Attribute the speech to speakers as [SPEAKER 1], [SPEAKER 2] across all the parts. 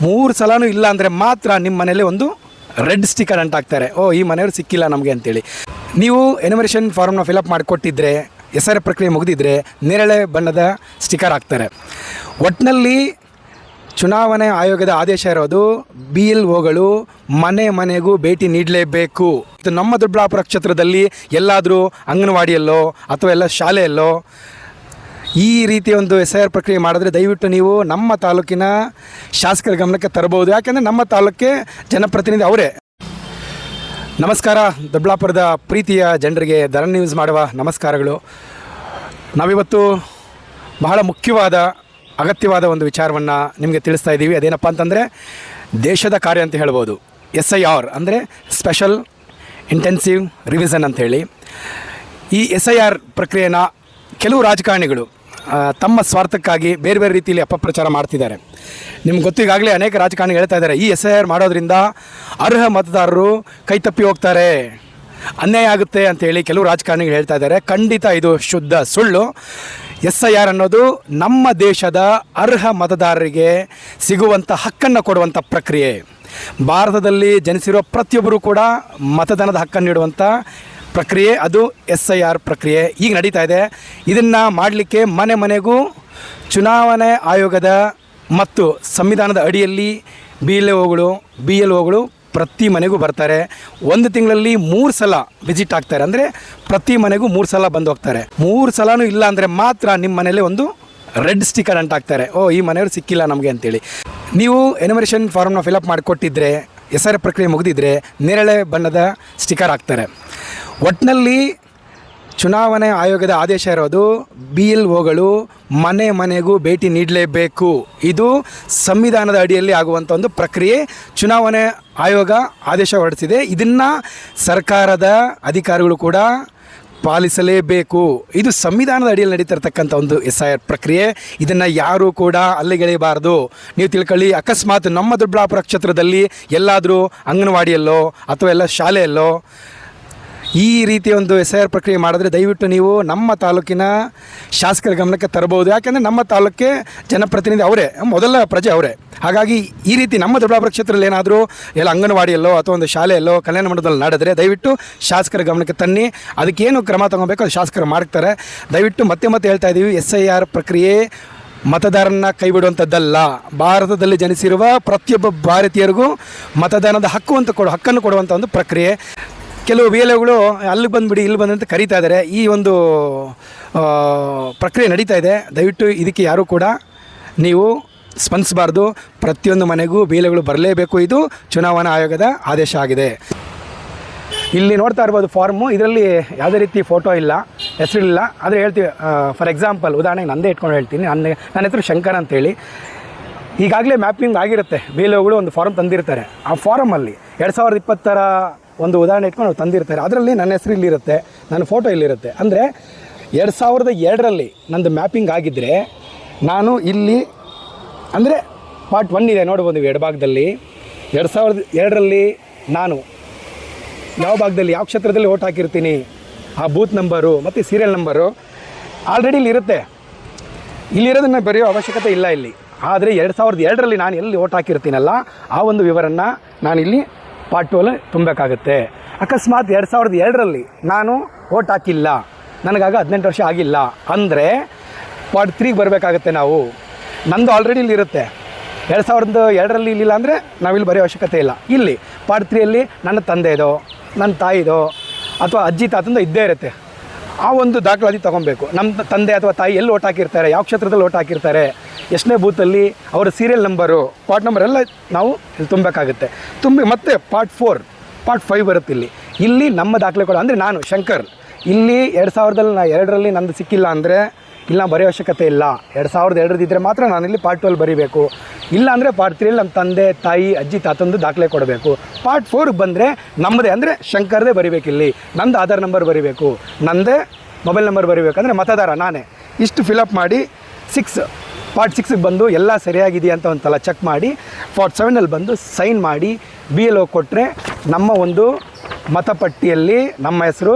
[SPEAKER 1] 3 ಸಲನೂ ಇಲ್ಲ ಅಂದರೆ ಮಾತ್ರ ನಿಮ್ಮ ಮನೇಲಿ ಒಂದು ರೆಡ್ ಸ್ಟಿಕ್ಕರ್ ಅಂಟಾಕ್ತಾರೆ. ಈ ಮನೆಯವರು ಸಿಕ್ಕಿಲ್ಲ ನಮಗೆ ಅಂತೇಳಿ. ನೀವು ಎನ್ಯುಮರೇಷನ್ ಫಾರ್ಮ್ನ ಫಿಲಪ್ ಮಾಡಿಕೊಟ್ಟಿದ್ರೆ, ಹೆಸರು ಪ್ರಕ್ರಿಯೆ ಮುಗಿದಿದ್ರೆ ನೇರಳೆ ಬಣ್ಣದ ಸ್ಟಿಕ್ಕರ್ ಹಾಕ್ತಾರೆ. ಒಟ್ಟಿನಲ್ಲಿ ಚುನಾವಣೆ ಆಯೋಗದ ಆದೇಶ ಇರೋದು BLOಗಳು ಮನೆ ಮನೆಗೂ ಭೇಟಿ ನೀಡಲೇಬೇಕು. ಇದು ನಮ್ಮ ದೊಡ್ಡಬಳ್ಳಾಪುರ ಕ್ಷೇತ್ರದಲ್ಲಿ ಎಲ್ಲಾದರೂ ಅಂಗನವಾಡಿಯಲ್ಲೋ ಅಥವಾ ಎಲ್ಲ ಶಾಲೆಯಲ್ಲೋ ಈ ರೀತಿಯ ಒಂದು SIR ಪ್ರಕ್ರಿಯೆ ಮಾಡಿದ್ರೆ ದಯವಿಟ್ಟು ನೀವು ನಮ್ಮ ತಾಲೂಕಿನ ಶಾಸಕರ ಗಮನಕ್ಕೆ ತರಬಹುದು. ಯಾಕೆಂದರೆ ನಮ್ಮ ತಾಲೂಕಿಗೆ ಜನಪ್ರತಿನಿಧಿ ಅವರೇ. ನಮಸ್ಕಾರ ದೊಡ್ಡಬಳ್ಳಾಪುರದ ಪ್ರೀತಿಯ ಜನರಿಗೆ ಧರಣಿ ನ್ಯೂಸ್ ಮಾಡುವ ನಮಸ್ಕಾರಗಳು. ನಾವಿವತ್ತು ಬಹಳ ಮುಖ್ಯವಾದ ಅಗತ್ಯವಾದ ಒಂದು ವಿಚಾರವನ್ನು ನಿಮಗೆ ತಿಳಿಸ್ತಾ ಇದ್ದೀವಿ. ಅದೇನಪ್ಪ ಅಂತಂದರೆ ದೇಶದ ಕಾರ್ಯ ಅಂತ ಹೇಳ್ಬೋದು. SIR ಅಂದರೆ ಸ್ಪೆಷಲ್ ಇಂಟೆನ್ಸಿವ್ ರಿವಿಷನ್ ಅಂಥೇಳಿ. ಈ SIR ಪ್ರಕ್ರಿಯೆನ ಕೆಲವು ರಾಜಕಾರಣಿಗಳು ತಮ್ಮ ಸ್ವಾರ್ಥಕ್ಕಾಗಿ ಬೇರೆ ಬೇರೆ ರೀತಿಯಲ್ಲಿ ಅಪಪ್ರಚಾರ ಮಾಡ್ತಿದ್ದಾರೆ. ನಿಮ್ಗೆ ಗೊತ್ತು, ಈಗಾಗಲೇ ಅನೇಕ ರಾಜಕಾರಣಿಗಳು ಹೇಳ್ತಾ ಇದ್ದಾರೆ ಈ SIR ಮಾಡೋದ್ರಿಂದ ಅರ್ಹ ಮತದಾರರು ಕೈತಪ್ಪಿ ಹೋಗ್ತಾರೆ, ಅನ್ಯಾಯ ಆಗುತ್ತೆ ಅಂಥೇಳಿ ಕೆಲವು ರಾಜಕಾರಣಿಗಳು ಹೇಳ್ತಾ ಇದ್ದಾರೆ. ಖಂಡಿತ ಇದು ಶುದ್ಧ ಸುಳ್ಳು. SIR ಅನ್ನೋದು ನಮ್ಮ ದೇಶದ ಅರ್ಹ ಮತದಾರರಿಗೆ ಸಿಗುವಂಥ ಹಕ್ಕನ್ನು ಕೊಡುವಂಥ ಪ್ರಕ್ರಿಯೆ. ಭಾರತದಲ್ಲಿ ಜನಿಸಿರೋ ಪ್ರತಿಯೊಬ್ಬರೂ ಕೂಡ ಮತದಾನದ ಹಕ್ಕನ್ನು ನೀಡುವಂಥ ಪ್ರಕ್ರಿಯೆ ಅದು SIR ಪ್ರಕ್ರಿಯೆ ಈಗ ನಡೀತಾ ಇದೆ. ಇದನ್ನು ಮಾಡಲಿಕ್ಕೆ ಮನೆ ಮನೆಗೂ ಚುನಾವಣೆ ಆಯೋಗದ ಮತ್ತು ಸಂವಿಧಾನದ ಅಡಿಯಲ್ಲಿ BLOಗಳು ಪ್ರತಿ ಮನೆಗೂ ಬರ್ತಾರೆ. ಒಂದು ತಿಂಗಳಲ್ಲಿ 3 ಸಲ ವಿಸಿಟ್ ಆಗ್ತಾರೆ. ಅಂದರೆ ಪ್ರತಿ ಮನೆಗೂ 3 ಸಲ ಬಂದು ಹೋಗ್ತಾರೆ. 3 ಸಲನೂ ಇಲ್ಲ ಅಂದರೆ ಮಾತ್ರ ನಿಮ್ಮ ಮನೇಲಿ ಒಂದು ರೆಡ್ ಸ್ಟಿಕ್ಕರ್ ಅಂಟಾಕ್ತಾರೆ. ಈ ಮನೆಯವರು ಸಿಕ್ಕಿಲ್ಲ ನಮಗೆ ಅಂತೇಳಿ. ನೀವು ಎನ್ಯುಮರೇಷನ್ ಫಾರ್ಮ್ನ ಫಿಲಪ್ ಮಾಡಿಕೊಟ್ಟಿದ್ರೆ, ಹೆಸರು ಪ್ರಕ್ರಿಯೆ ಮುಗಿದಿದ್ರೆ ನೇರಳೆ ಬಣ್ಣದ ಸ್ಟಿಕ್ಕರ್ ಹಾಕ್ತಾರೆ. ಒಟ್ಟಿನಲ್ಲಿ ಚುನಾವಣೆ ಆಯೋಗದ ಆದೇಶ ಇರೋದು BLOಗಳು ಮನೆ ಮನೆಗೂ ಭೇಟಿ ನೀಡಲೇಬೇಕು. ಇದು ಸಂವಿಧಾನದ ಅಡಿಯಲ್ಲಿ ಆಗುವಂಥ ಒಂದು ಪ್ರಕ್ರಿಯೆ. ಚುನಾವಣೆ ಆಯೋಗ ಆದೇಶ ಹೊರಡಿಸಿದೆ. ಇದನ್ನು ಸರ್ಕಾರದ ಅಧಿಕಾರಿಗಳು ಕೂಡ ಪಾಲಿಸಲೇಬೇಕು. ಇದು ಸಂವಿಧಾನದ ಅಡಿಯಲ್ಲಿ ನಡೀತಿರ್ತಕ್ಕಂಥ ಒಂದು SIR ಪ್ರಕ್ರಿಯೆ. ಇದನ್ನು ಯಾರೂ ಕೂಡ ಅಲ್ಲಿಗೆಳೆಯಬಾರ್ದು. ನೀವು ತಿಳ್ಕೊಳ್ಳಿ, ಅಕಸ್ಮಾತ್ ನಮ್ಮ ದೊಡ್ಡಬಳ್ಳಾಪುರ ಕ್ಷೇತ್ರದಲ್ಲಿ ಎಲ್ಲಾದರೂ ಅಂಗನವಾಡಿಯಲ್ಲೋ ಅಥವಾ ಎಲ್ಲ ಶಾಲೆಯಲ್ಲೋ ಈ ರೀತಿಯ ಒಂದು SIR ಪ್ರಕ್ರಿಯೆ ಮಾಡಿದ್ರೆ ದಯವಿಟ್ಟು ನೀವು ನಮ್ಮ ತಾಲೂಕಿನ ಶಾಸಕರ ಗಮನಕ್ಕೆ ತರಬಹುದು. ಯಾಕೆಂದರೆ ನಮ್ಮ ತಾಲೂಕಿಗೆ ಜನಪ್ರತಿನಿಧಿ ಅವರೇ, ಮೊದಲ ಪ್ರಜೆ ಅವರೇ. ಹಾಗಾಗಿ ಈ ರೀತಿ ನಮ್ಮ ದೊಡ್ಡಬಳ್ಳಾಪುರ ಕ್ಷೇತ್ರದಲ್ಲಿ ಏನಾದರೂ ಎಲ್ಲ ಅಂಗನವಾಡಿಯಲ್ಲೋ ಅಥವಾ ಒಂದು ಶಾಲೆಯಲ್ಲೋ ಕಲ್ಯಾಣ ಮಂಟಪದಲ್ಲಿ ನಡೆದರೆ ದಯವಿಟ್ಟು ಶಾಸಕರ ಗಮನಕ್ಕೆ ತನ್ನಿ. ಅದಕ್ಕೇನು ಕ್ರಮ ತಗೋಬೇಕು ಅದು ಶಾಸಕರು ಮಾಡ್ತಾರೆ. ದಯವಿಟ್ಟು ಮತ್ತೆ ಹೇಳ್ತಾ ಇದ್ದೀವಿ, SIR ಪ್ರಕ್ರಿಯೆ ಮತದಾರನ ಕೈ ಬಿಡುವಂಥದ್ದಲ್ಲ. ಭಾರತದಲ್ಲಿ ಜನಿಸಿರುವ ಪ್ರತಿಯೊಬ್ಬ ಭಾರತೀಯರಿಗೂ ಮತದಾನದ ಹಕ್ಕನ್ನು ಕೊಡುವಂಥ ಒಂದು ಪ್ರಕ್ರಿಯೆ. ಕೆಲವು BLOಗಳು ಅಲ್ಲಿ ಬಂದುಬಿಡಿ ಇಲ್ಲಿ ಬಂದಂತ ಕರೀತಾ ಇದ್ದಾರೆ. ಈ ಒಂದು ಪ್ರಕ್ರಿಯೆ ನಡೀತಾ ಇದೆ. ದಯವಿಟ್ಟು ಇದಕ್ಕೆ ಯಾರೂ ಕೂಡ ನೀವು ಸ್ಪಂದಿಸಬಾರ್ದು. ಪ್ರತಿಯೊಂದು ಮನೆಗೂ BLOಗಳು ಬರಲೇಬೇಕು. ಇದು ಚುನಾವಣಾ ಆಯೋಗದ ಆದೇಶ ಆಗಿದೆ. ಇಲ್ಲಿ ನೋಡ್ತಾ ಇರ್ಬೋದು ಫಾರ್ಮು. ಇದರಲ್ಲಿ ಯಾವುದೇ ರೀತಿ ಫೋಟೋ ಇಲ್ಲ, ಹೆಸರಿಲ್ಲ. ಆದರೆ ಹೇಳ್ತೀವಿ, ಫಾರ್ ಎಕ್ಸಾಂಪಲ್ ಉದಾಹರಣೆಗೆ ನಂದೇ ಇಟ್ಕೊಂಡು ಹೇಳ್ತೀನಿ. ನನ್ನ ಹೆಸರು ಶಂಕರ್ ಅಂತೇಳಿ. ಈಗಾಗಲೇ ಮ್ಯಾಪಿಂಗ್ ಆಗಿರುತ್ತೆ. BLOಗಳು ಒಂದು ಫಾರ್ಮ್ ತಂದಿರ್ತಾರೆ. ಆ ಫಾರಮಲ್ಲಿ 2020ರ ಒಂದು ಉದಾಹರಣೆ ಇಟ್ಕೊಂಡು ಅವ್ರು ತಂದಿರ್ತಾರೆ. ಅದರಲ್ಲಿ ನನ್ನ ಹೆಸರು ಇಲ್ಲಿರುತ್ತೆ, ನನ್ನ ಫೋಟೋ ಇಲ್ಲಿರುತ್ತೆ. ಅಂದರೆ 2002ರಲ್ಲಿ ನಂದು ಮ್ಯಾಪಿಂಗ್ ಆಗಿದ್ದರೆ ನಾನು ಇಲ್ಲಿ ಅಂದರೆ ಪಾರ್ಟ್ 1 ಇದೆ ನೋಡ್ಬೋದು ಎಡಭಾಗದಲ್ಲಿ. 2002ರಲ್ಲಿ ನಾನು ಯಾವ ಭಾಗದಲ್ಲಿ ಯಾವ ಕ್ಷೇತ್ರದಲ್ಲಿ ಓಟ್ ಹಾಕಿರ್ತೀನಿ, ಆ ಬೂತ್ ನಂಬರು ಮತ್ತು ಸೀರಿಯಲ್ ನಂಬರು ಆಲ್ರೆಡಿ ಇಲ್ಲಿರುತ್ತೆ. ಇಲ್ಲಿರೋದನ್ನು ಬರೆಯೋ ಅವಶ್ಯಕತೆ ಇಲ್ಲ ಇಲ್ಲಿ. ಆದರೆ 2002ರಲ್ಲಿ ನಾನು ಎಲ್ಲಿ ಓಟ್ ಹಾಕಿರ್ತೀನಲ್ಲ ಆ ಒಂದು ವಿವರನ್ನು ನಾನಿಲ್ಲಿ ಪಾರ್ಟ್ 2 ತುಂಬಬೇಕಾಗುತ್ತೆ. ಅಕಸ್ಮಾತ್ 2002ರಲ್ಲಿ ನಾನು ಓಟ್ ಹಾಕಿಲ್ಲ, ನನಗಾಗ 18 ವರ್ಷ ಆಗಿಲ್ಲ ಅಂದರೆ ಪಾರ್ಟ್ 3ಗೆ ಬರಬೇಕಾಗತ್ತೆ ನಾವು. ನಂದು ಆಲ್ರೆಡಿ ಇಲ್ಲಿರುತ್ತೆ. 2002ರಲ್ಲಿ ಇಲ್ಲಿಲ್ಲ ಅಂದರೆ ನಾವಿಲ್ಲಿ ಬರೆಯೋ ಅವಶ್ಯಕತೆ ಇಲ್ಲ. ಇಲ್ಲಿ ಪಾರ್ಟ್ 3ಯಲ್ಲಿ ನನ್ನ ತಂದೆದೋ ನನ್ನ ತಾಯಿದೋ ಅಥವಾ ಅಜ್ಜಿ ತಾತಂದೋ ಇದ್ದೇ ಇರುತ್ತೆ. ಆ ಒಂದು ದಾಖಲಾತಿ ತೊಗೊಬೇಕು. ನಮ್ಮ ತಂದೆ ಅಥವಾ ತಾಯಿ ಎಲ್ಲಿ ಓಟ್ ಹಾಕಿರ್ತಾರೆ, ಯಾವ ಕ್ಷೇತ್ರದಲ್ಲಿ ಓಟ್ ಹಾಕಿರ್ತಾರೆ, ಎಷ್ಟನೇ ಬೂತಲ್ಲಿ, ಅವರ ಸೀರಿಯಲ್ ನಂಬರು, ಪಾರ್ಟ್ ನಂಬರ್ ಎಲ್ಲ ನಾವು ಇಲ್ಲಿ ತುಂಬಬೇಕಾಗುತ್ತೆ. ಮತ್ತೆ ಪಾರ್ಟ್ 5 ಬರುತ್ತೆ. ಇಲ್ಲಿ ನಮ್ಮ ದಾಖಲೆ ಕೂಡ ಅಂದರೆ ನಾನು ಶಂಕರ್ ಇಲ್ಲಿ 2002ರಲ್ಲಿ ನಂದು ಸಿಕ್ಕಿಲ್ಲ ಅಂದರೆ ಇಲ್ಲಿ ನಾವು ಬರೆಯೋ ಅವಶ್ಯಕತೆ ಇಲ್ಲ. 2002 ಇದ್ದರೆ ಮಾತ್ರ ನಾನಿಲ್ಲಿ ಪಾರ್ಟ್ 2 ಬರೀಬೇಕು. ಇಲ್ಲ ಅಂದರೆ ಪಾರ್ಟ್ 3ಯಲ್ಲಿ ನಮ್ಮ ತಂದೆ ತಾಯಿ ಅಜ್ಜಿ ತಾತಂದು ದಾಖಲೆ ಕೊಡಬೇಕು. ಪಾರ್ಟ್ 4ಗೆ ಬಂದರೆ ನಮ್ಮದೇ ಅಂದರೆ ಶಂಕರ್ದೇ ಬರೀಬೇಕು. ಇಲ್ಲಿ ನಂದು ಆಧಾರ್ ನಂಬರ್ ಬರೀಬೇಕು, ನಂದೇ ಮೊಬೈಲ್ ನಂಬರ್ ಬರೀಬೇಕಂದ್ರೆ ಮತದಾರ ನಾನೇ. ಇಷ್ಟು ಫಿಲಪ್ ಮಾಡಿ ಪಾರ್ಟ್ 6ಗೆ ಬಂದು ಎಲ್ಲ ಸರಿಯಾಗಿದೆಯಾ ಅಂತ ಒಂದು ಸಲ ಚೆಕ್ ಮಾಡಿ ಪಾರ್ಟ್ 7ನಲ್ಲಿ ಬಂದು ಸೈನ್ ಮಾಡಿ BLO ಕೊಟ್ಟರೆ ನಮ್ಮ ಒಂದು ಮತಪಟ್ಟಿಯಲ್ಲಿ ನಮ್ಮ ಹೆಸರು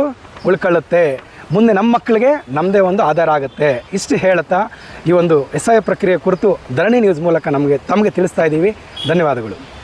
[SPEAKER 1] ಉಳ್ಕೊಳ್ಳುತ್ತೆ. ಮುಂದೆ ನಮ್ಮ ಮಕ್ಕಳಿಗೆ ನಮ್ಮದೇ ಒಂದು ಆಧಾರ ಆಗುತ್ತೆ. ಇಷ್ಟು ಹೇಳುತ್ತಾ ಈ ಒಂದು SIA ಪ್ರಕ್ರಿಯೆ ಕುರಿತು ಧರಣಿ ನ್ಯೂಸ್ ಮೂಲಕ ತಮಗೆ ತಿಳಿಸ್ತಾ ಇದ್ದೀವಿ. ಧನ್ಯವಾದಗಳು.